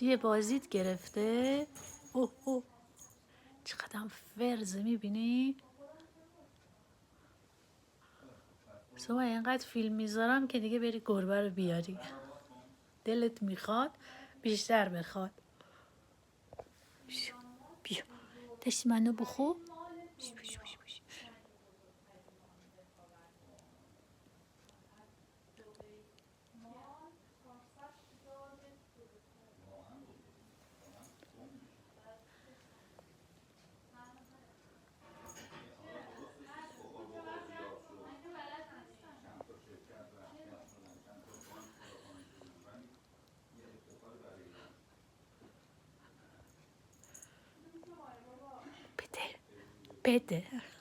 چیه بازیت گرفته؟ اوه اوه چقدر فرزه میبینی؟ صبح اینقدر فیلم میذارم که دیگه بری گربه رو بیاری. دلت میخواد بیشتر بخواد. بیا دستی منو بخور. بده بده